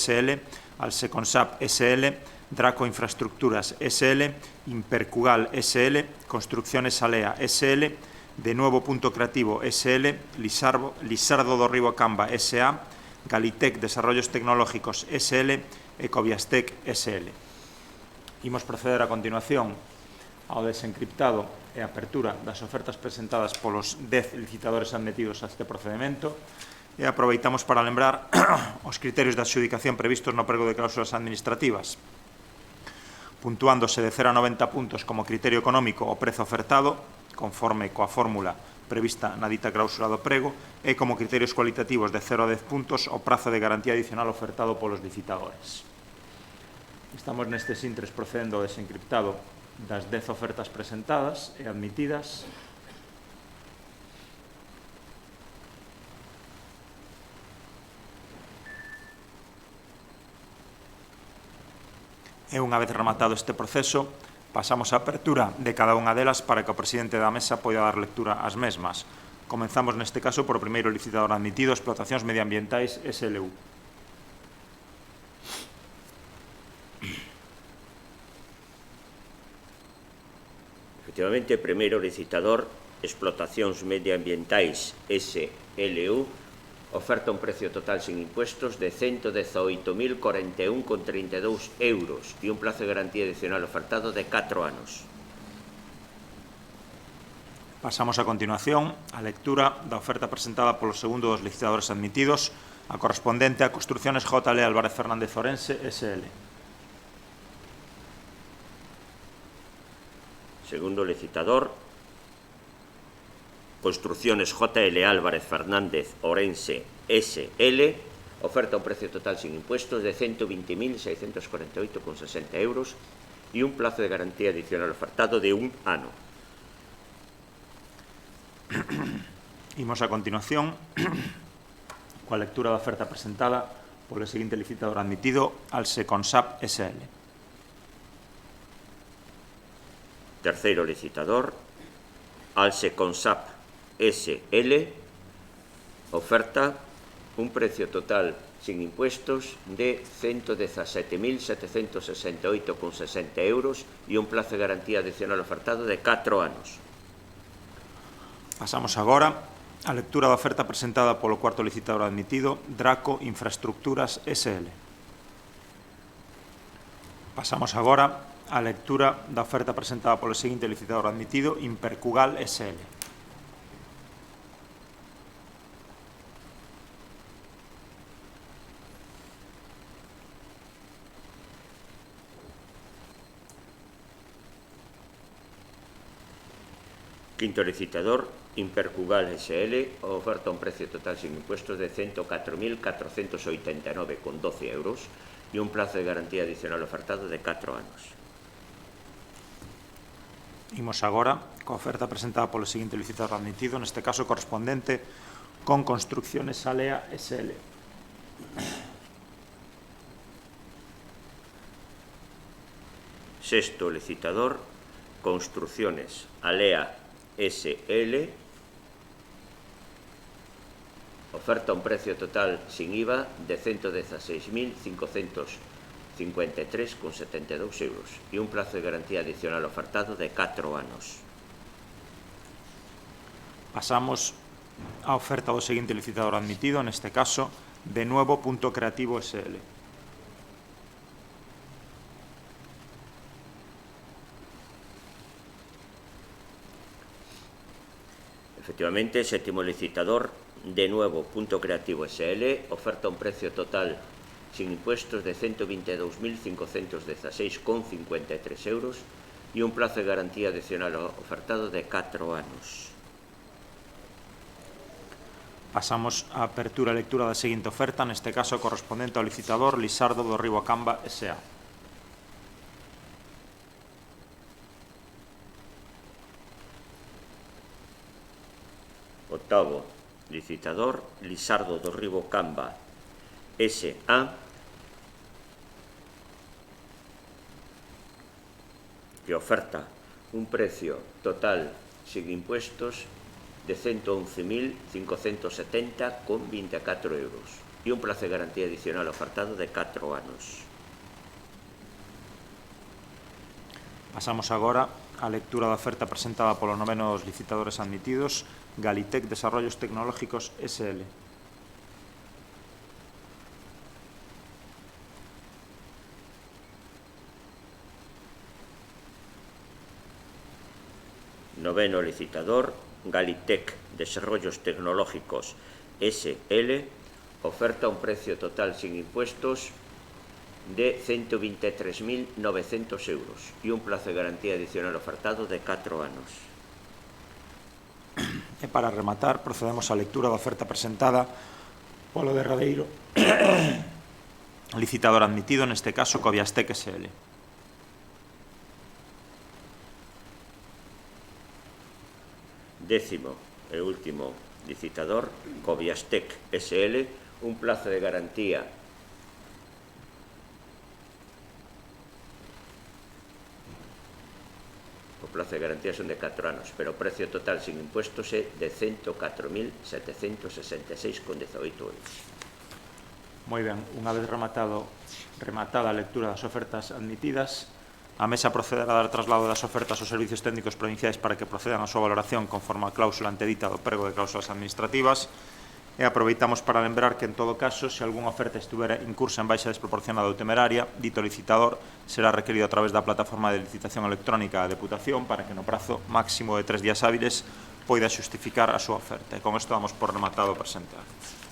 SL, Alseconsap SL, Draco Infraestructuras SL, Impercugal SL, Construcciones Alea SL, De Nuevo Punto Creativo SL, Lisardo do Río Camba SA, Galitec Desarrollos Tecnológicos SL, Ecoviastec SL. Imos proceder a continuación ao desencriptado e apertura das ofertas presentadas polos 10 licitadores admitidos a este procedimento e aproveitamos para lembrar os criterios de adxudicación previstos no prego de cláusulas administrativas, puntuándose de 0 a 90 puntos como criterio económico o prezo ofertado, conforme coa fórmula prevista na dita cláusula do prego, e como criterios cualitativos de 0 a 10 puntos o prazo de garantía adicional ofertado polos licitadores. Estamos nestes intres procedendo ao desencriptado das 10 ofertas presentadas e admitidas. E unha vez rematado este proceso, pasamos á apertura de cada unha delas para que o presidente da mesa poida dar lectura ás mesmas. Comenzamos neste caso por o primeiro licitador admitido, Explotacións Medioambientais SLU. Efectivamente, primeiro licitador, Explotacións Medioambientais SLU, oferta un precio total sin impuestos de 118.041,32 euros e un plazo de garantía adicional ofertado de 4 anos. Pasamos a continuación á lectura da oferta presentada polo segundo dos licitadores admitidos, a correspondente a Construcciones J.L. Álvarez Fernández Orense SL. Segundo licitador, Construcciones J.L. Álvarez Fernández Orense SL, oferta un precio total sin impuestos de 120.648,60 euros e un plazo de garantía adicional ofertado de 1 ano. Imos a continuación coa lectura da oferta presentada polo seguinte licitador admitido, Alseconsap SL. Terceiro licitador, Alseconsap SL, oferta un precio total sin impuestos de 117.768,60 euros e un plazo de garantía adicional ofertado de 4 anos. Pasamos agora á lectura da oferta presentada polo cuarto licitador admitido, Draco Infraestructuras SL. Pasamos agora á lectura da oferta presentada polo seguinte licitador admitido, Impercugal SL. Quinto licitador, Impercugal SL, oferta un precio total sin impuestos de 104.489,12 euros e un plazo de garantía adicional ofertado de 4 anos. Imos agora coa oferta presentada polo seguinte licitador admitido, neste caso correspondente con Construcciones Alea SL. Sexto licitador, Construcciones Alea SL, oferta un precio total sin IVA de 116.553,72 euros e un plazo de garantía adicional ofertado de 4 anos. Pasamos á oferta do seguinte licitador admitido, neste caso, De Nuevo Punto Creativo SL. Efectivamente, sétimo licitador, De Nuevo Punto Creativo SL, oferta un precio total sin impuestos de 122.516,53 euros e un plazo de garantía adicional ofertado de 4 anos. Pasamos á apertura e lectura da seguinte oferta, neste caso correspondente ao licitador Lisardo do Río Camba S.A. Octavo licitador, Lisardo do Río Camba S.A., que oferta un precio total sin impuestos de 111.570,24 euros e un plazo de garantía adicional ofertado de 4 anos. Pasamos agora á lectura da oferta presentada polo noveno dos licitadores admitidos, Galitec Desarrollos Tecnológicos SL. Noveno licitador, Galitec Desarrollos Tecnológicos SL, oferta un precio total sin impuestos de 123.900 euros e un plazo de garantía adicional ofertado de 4 anos. E para rematar, procedemos á lectura da oferta presentada polo derradeiro licitador admitido, neste caso Coviastec SL. Décimo e último licitador, Coviastec SL, un plazo de garantía son de 4 anos, pero o precio total sin impuestos é de 104.766,18 euros. Moi ben, unha vez rematada a lectura das ofertas admitidas, a Mesa procederá a dar traslado das ofertas aos servicios técnicos provinciais para que procedan a súa valoración conforme a cláusula antedita do prego de cláusulas administrativas. E aproveitamos para lembrar que, en todo caso, se algunha oferta estuvera incursa en baixa desproporcionada ou temeraria, dito licitador será requerido a través da plataforma de licitación electrónica da Deputación para que no prazo máximo de 3 días hábiles poida xustificar a súa oferta. E con isto damos por rematado o presente acto.